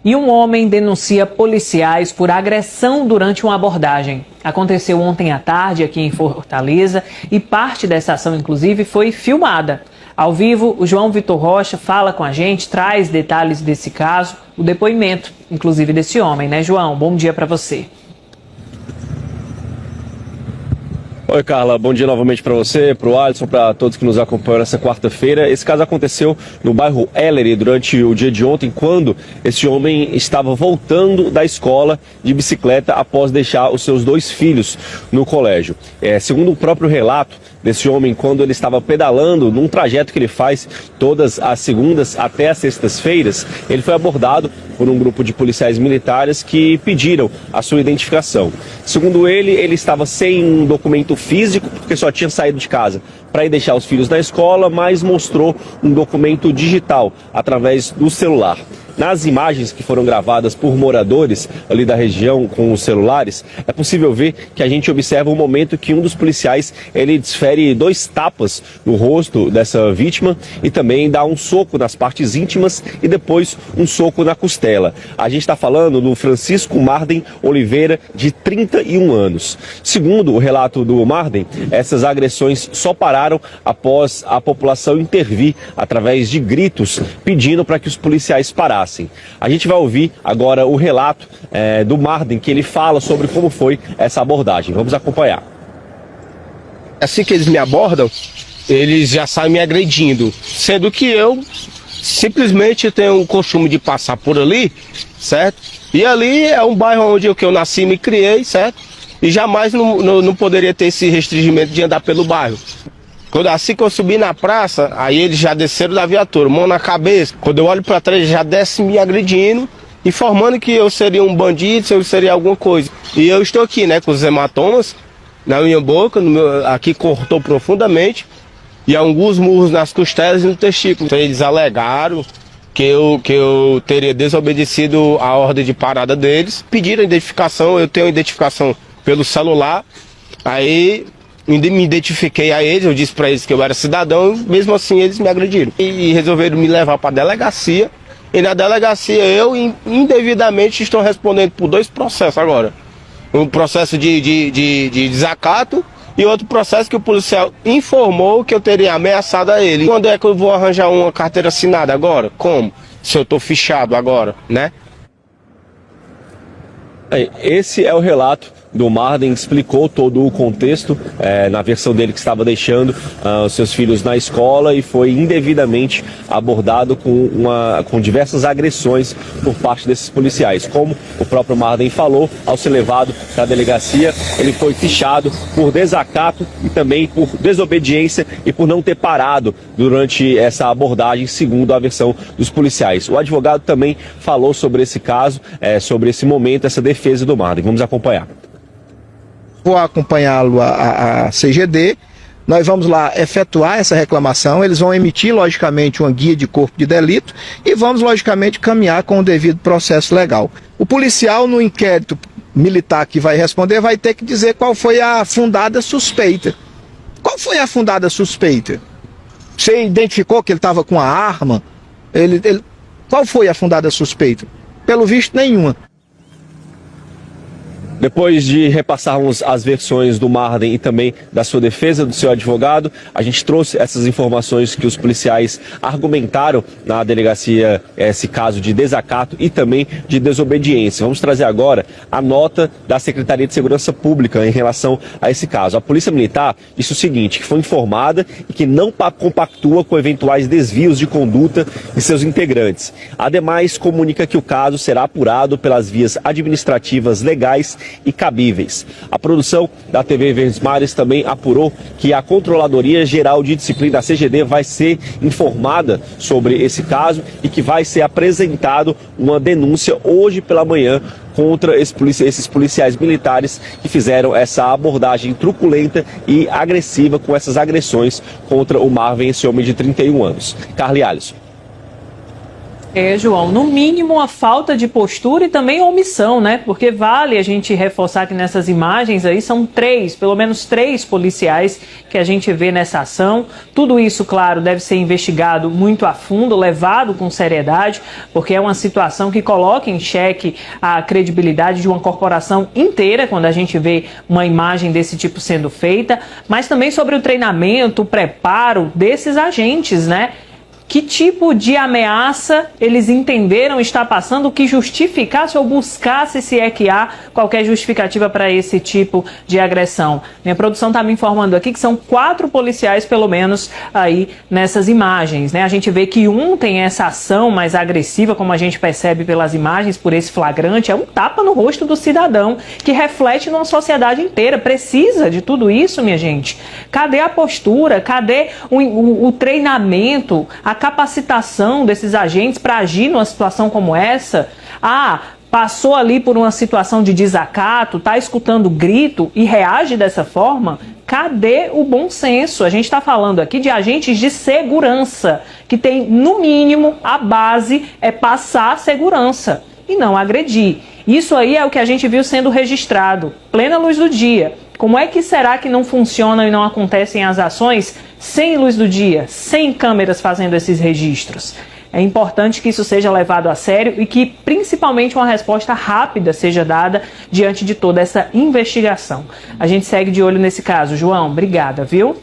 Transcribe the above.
E um homem denuncia policiais por agressão durante uma abordagem. Aconteceu ontem à tarde aqui em Fortaleza e parte dessa ação, inclusive, foi filmada. Ao vivo, o João Vitor Rocha fala com a gente, traz detalhes desse caso, o depoimento, inclusive, desse homem, né, João? Bom dia para você. Oi, Carla, bom dia novamente para você, para o Alisson, para todos que nos acompanham nessa quarta-feira. Esse caso aconteceu no bairro Ellery durante o dia de ontem, quando esse homem estava voltando da escola de bicicleta após deixar os seus 2 filhos no colégio. Segundo o próprio relato desse homem, quando ele estava pedalando num trajeto que ele faz todas as segundas até as sextas-feiras, ele foi abordado por um grupo de policiais militares que pediram a sua identificação. Segundo ele estava sem um documento físico, porque só tinha saído de casa para ir deixar os filhos na escola, mas mostrou um documento digital através do celular. Nas imagens que foram gravadas por moradores ali da região com os celulares, é possível ver que a gente observa um momento que um dos policiais, ele desfere 2 tapas no rosto dessa vítima e também dá um soco nas partes íntimas e depois um soco na costela. A gente está falando do Francisco Marden Oliveira, de 31 anos. Segundo o relato do Marden, essas agressões só pararam após a população intervir através de gritos, pedindo para que os policiais parassem. A gente vai ouvir agora o relato do Marden, que ele fala sobre como foi essa abordagem. Vamos acompanhar. Assim que eles me abordam, eles já saem me agredindo, sendo que eu simplesmente tenho o costume de passar por ali, certo? E ali é um bairro onde eu nasci e me criei, certo? E jamais não poderia ter esse restringimento de andar pelo bairro. Assim que eu subi na praça, aí eles já desceram da viatura, mão na cabeça. Quando eu olho para trás, já desce me agredindo, informando que eu seria um bandido, se eu seria alguma coisa. E eu estou aqui, né, com os hematomas na minha boca, aqui cortou profundamente, e alguns murros nas costelas e no testículo. Então eles alegaram que eu teria desobedecido a ordem de parada deles. Pediram a identificação, eu tenho a identificação pelo celular, aí me identifiquei a eles, eu disse para eles que eu era cidadão, mesmo assim eles me agrediram. E resolveram me levar para a delegacia, e na delegacia eu indevidamente estou respondendo por 2 processos agora. Um processo de desacato e outro processo que o policial informou que eu teria ameaçado a ele. Quando é que eu vou arranjar uma carteira assinada agora? Como? Se eu estou fichado agora, né? Esse é o relato do Marden, explicou todo o contexto na versão dele que estava deixando os seus filhos na escola e foi indevidamente abordado com diversas agressões por parte desses policiais. Como o próprio Marden falou, ao ser levado para a delegacia, ele foi fichado por desacato e também por desobediência e por não ter parado durante essa abordagem, segundo a versão dos policiais. O advogado também falou sobre esse caso, sobre esse momento, essa defesa do Marden. Vamos acompanhar. Vou acompanhá-lo a CGD, nós vamos lá efetuar essa reclamação, eles vão emitir, logicamente, uma guia de corpo de delito e vamos, logicamente, caminhar com o devido processo legal. O policial, no inquérito militar que vai responder, vai ter que dizer qual foi a fundada suspeita. Qual foi a fundada suspeita? Você identificou que ele estava com a arma? Qual foi a fundada suspeita? Pelo visto, nenhuma. Depois de repassarmos as versões do Marden e também da sua defesa, do seu advogado, a gente trouxe essas informações que os policiais argumentaram na delegacia, esse caso de desacato e também de desobediência. Vamos trazer agora a nota da Secretaria de Segurança Pública em relação a esse caso. A Polícia Militar disse o seguinte, que foi informada e que não compactua com eventuais desvios de conduta de seus integrantes. Ademais, comunica que o caso será apurado pelas vias administrativas legais e cabíveis. A produção da TV Verdes Mares também apurou que a Controladoria Geral de Disciplina, a CGD, vai ser informada sobre esse caso e que vai ser apresentado uma denúncia hoje pela manhã contra esses policiais militares que fizeram essa abordagem truculenta e agressiva com essas agressões contra o Marvin, esse homem de 31 anos. Carla e Alisson. João, no mínimo a falta de postura e também a omissão, né? Porque vale a gente reforçar que nessas imagens aí são pelo menos três policiais que a gente vê nessa ação. Tudo isso, claro, deve ser investigado muito a fundo, levado com seriedade, porque é uma situação que coloca em xeque a credibilidade de uma corporação inteira quando a gente vê uma imagem desse tipo sendo feita, mas também sobre o treinamento, o preparo desses agentes, né? Que tipo de ameaça eles entenderam estar passando que justificasse ou buscasse, se é que há qualquer justificativa para esse tipo de agressão? Minha produção está me informando aqui que são 4 policiais, pelo menos, aí nessas imagens, né? A gente vê que um tem essa ação mais agressiva, como a gente percebe pelas imagens, por esse flagrante, é um tapa no rosto do cidadão, que reflete numa sociedade inteira. Precisa de tudo isso, minha gente? Cadê a postura? Cadê o treinamento, a capacitação desses agentes para agir numa situação como essa? Passou ali por uma situação de desacato, está escutando grito e reage dessa forma? Cadê o bom senso? A gente está falando aqui de agentes de segurança, que tem, no mínimo, a base é passar segurança e não agredir. Isso aí é o que a gente viu sendo registrado, plena luz do dia. Como é que será que não funcionam e não acontecem as ações sem luz do dia, sem câmeras fazendo esses registros? É importante que isso seja levado a sério e que, principalmente, uma resposta rápida seja dada diante de toda essa investigação. A gente segue de olho nesse caso. João, obrigada, viu?